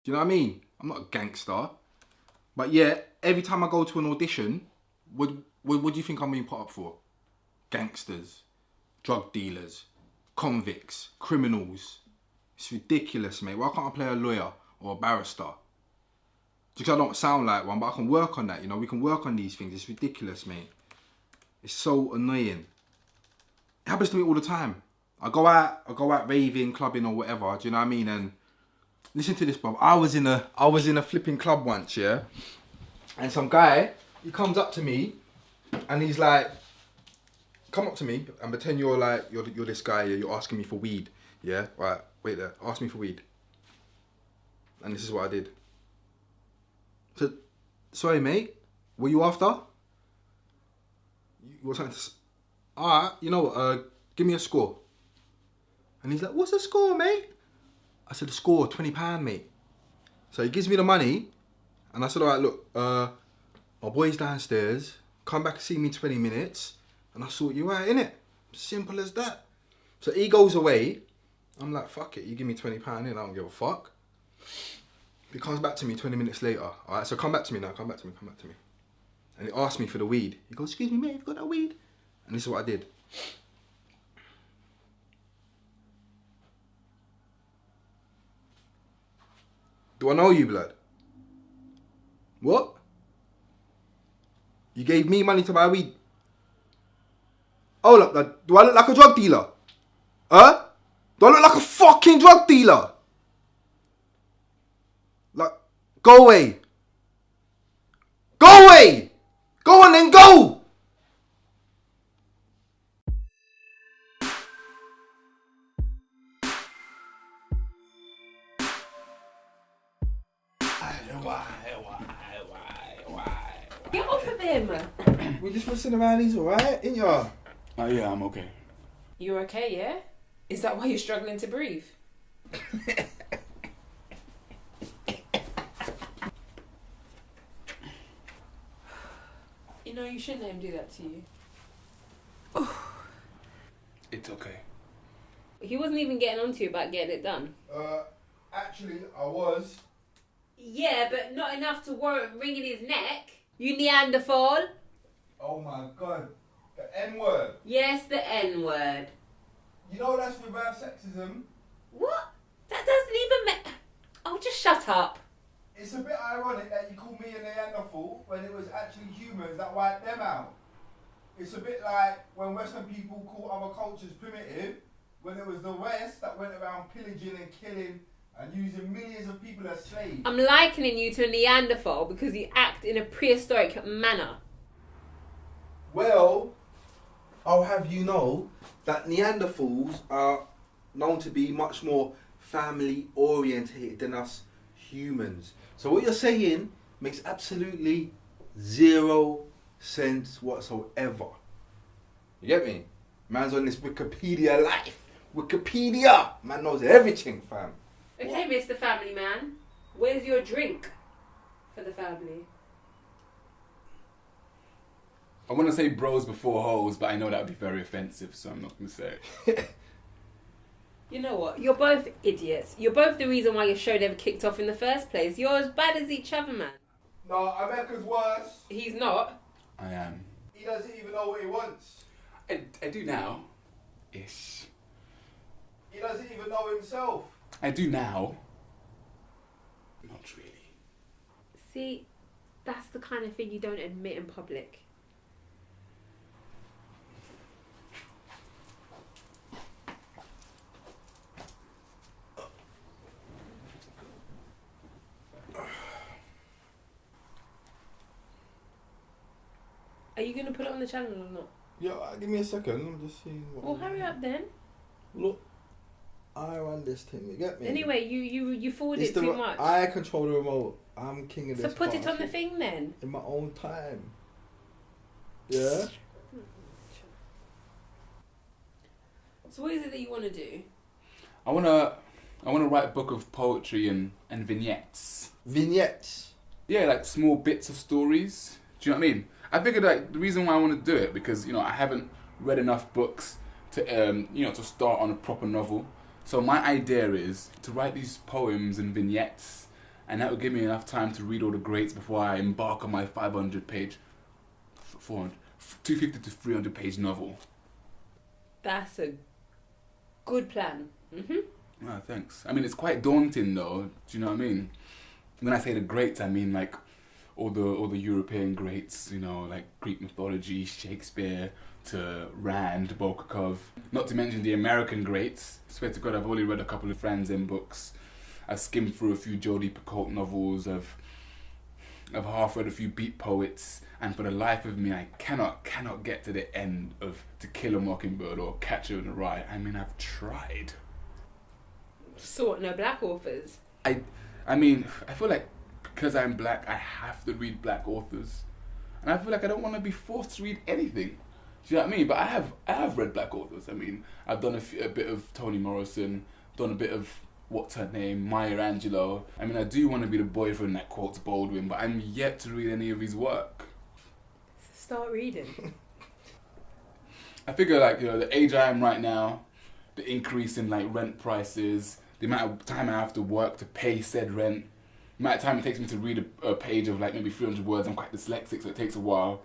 Do you know what I mean? I'm not a gangster. But yeah, every time I go to an audition, what do you think I'm being put up for? Gangsters, drug dealers, convicts, criminals. It's ridiculous, mate. Why can't I play a lawyer or a barrister? Because I don't sound like one, but I can work on that, you know. We can work on these things. It's ridiculous, mate. It's so annoying. It happens to me all the time. I go out raving, clubbing or whatever, do you know what I mean? And listen to this, bro. I was in a flipping club once, yeah? And some guy, he comes up to me and he's like, come up to me and pretend you're this guy, you're asking me for weed. Yeah? Right, wait there. Ask me for weed. And this is what I did. So, sorry mate, what you after? You want something to... Alright, you know what, give me a score. And he's like, what's the score, mate? I said, the score, £20, mate. So he gives me the money, and I said, alright, look, my boy's downstairs, come back and see me in 20 minutes, and I'll sort you out, innit? Simple as that. So he goes away, I'm like, fuck it, you give me £20, innit? I don't give a fuck. He comes back to me 20 minutes later. Alright, so come back to me now, come back to me. And he asked me for the weed. He goes, excuse me, mate, you've got that weed? And this is what I did. Do I know you, blood? What? You gave me money to buy weed? Hold up, blood. Do I look like a drug dealer? Huh? Do I look like a fucking drug dealer? Like, go away. Go away! Go on then, go! Why? Get off of him! We just messing around, he's alright, ain't ya? Oh yeah, I'm okay. You're okay, yeah? Is that why you're struggling to breathe? You know, you shouldn't let him do that to you. It's okay. He wasn't even getting on to you about getting it done. Actually, I was. Yeah, but not enough to warrant wringing his neck. You Neanderthal. Oh my god, the N-word. Yes, the N-word. You know that's reverse sexism? What? That doesn't even Oh, just shut up. It's a bit ironic that you call me a Neanderthal when it was actually humans that wiped them out. It's a bit like when Western people call other cultures primitive, when it was the West that went around pillaging and killing and using millions of people as slaves. I'm likening you to a Neanderthal because you act in a prehistoric manner. Well, I'll have you know that Neanderthals are known to be much more family orientated than us humans. So what you're saying makes absolutely zero sense whatsoever. You get me? Man's on this Wikipedia life. Wikipedia! Man knows everything, fam. Okay, Mr. Family Man, where's your drink for the family? I want to say bros before hoes, but I know that would be very offensive, so I'm not going to say it. You know what? You're both idiots. You're both the reason why your show never kicked off in the first place. You're as bad as each other, man. No, Emeka's worse. He's not. I am. He doesn't even know what he wants. I do now. Ish. He doesn't even know himself. I do now. Not really. See, that's the kind of thing you don't admit in public. Are you going to put it on the channel or not? Yeah, give me a second. I'm just seeing what. Well, hurry up then. Look, I run this thing. You get me? Anyway, you forward it too much. I control the remote. I'm king of this. So put it on the party thing then. in my own time. Yeah. So what is it that you want to do? I wanna write a book of poetry and vignettes. Vignettes. Yeah, like small bits of stories. Do you know what I mean? I figured like the reason why I want to do it because I haven't read enough books to to start on a proper novel. So my idea is to write these poems and vignettes and that would give me enough time to read all the greats before I embark on my 250 to 300 page novel. That's a good plan. Ah, thanks. I mean, it's quite daunting though. Do you know what I mean? When I say the greats, I mean like all the European greats. You know, like Greek mythology, Shakespeare to Rand, Bulgakov. Not to mention the American greats. I swear to God, I've only read a couple of Franz M books. I've skimmed through a few Jodi Picoult novels. I've half read a few beat poets, and for the life of me, I cannot get to the end of To Kill a Mockingbird or Catcher in the Rye. I mean, I've tried. So what, no black authors? I mean, I feel like because I'm black, I have to read black authors, and I feel like I don't want to be forced to read anything. Do you know what I mean? But I have read black authors. I mean, I've done a bit of Toni Morrison, done a bit of what's her name, Maya Angelou. I mean, I do want to be the boyfriend that quotes Baldwin, but I'm yet to read any of his work. Start reading. I figure, like, you know, the age I am right now, the increase in like rent prices, the amount of time I have to work to pay said rent, the amount of time it takes me to read a page of like maybe 300 words. I'm quite dyslexic, so it takes a while.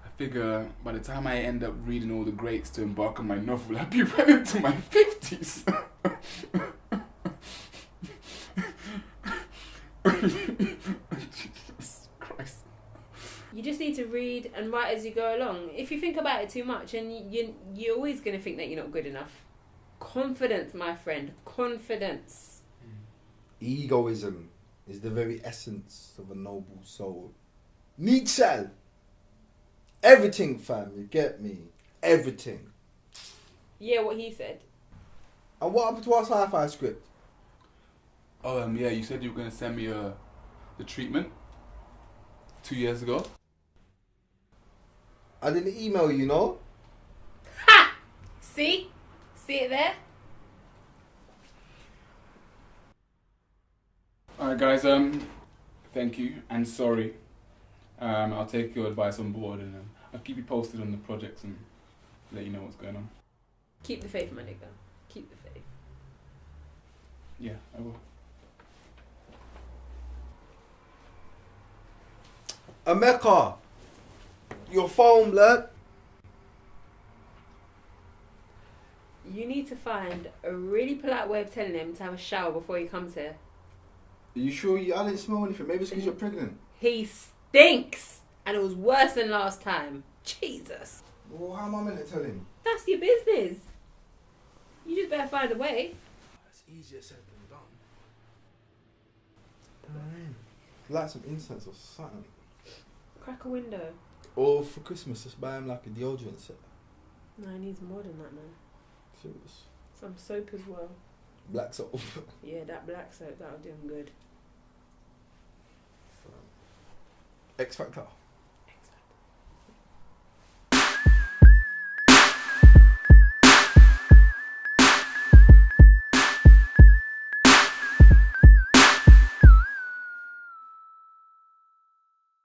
I figure by the time I end up reading all the greats to embark on my novel, I'll be well into my 50s. Jesus Christ. You just need to read and write as you go along. If you think about it too much, and you're always going to think that you're not good enough. Confidence, my friend. Confidence. Egoism is the very essence of a noble soul. Nietzsche! Everything, fam, you get me? Everything. Yeah, what he said. And what happened to our sci-fi script? Oh, yeah, you said you were going to send me the treatment 2 years ago. I didn't email you, know? Ha! See? See it there? Alright guys, thank you and sorry. I'll take your advice on board, and I'll keep you posted on the projects and let you know what's going on. Keep the faith, my nigga. Keep the faith. Yeah, I will. Emeka! Your phone, blood. You need to find a really polite way of telling him to have a shower before he comes here. Are you sure I didn't smell anything? Maybe it's because you're pregnant. He stinks! And it was worse than last time. Jesus. Well, how am I meant to tell him? That's your business. You just better find a way. It's easier said than done. Light some incense or something. Crack a window. Or for Christmas, just buy him like a deodorant set. No, he needs more than that, man. Serious. Some soap as well. Black soap. Yeah, that black soap, that'll do him good. X Factor.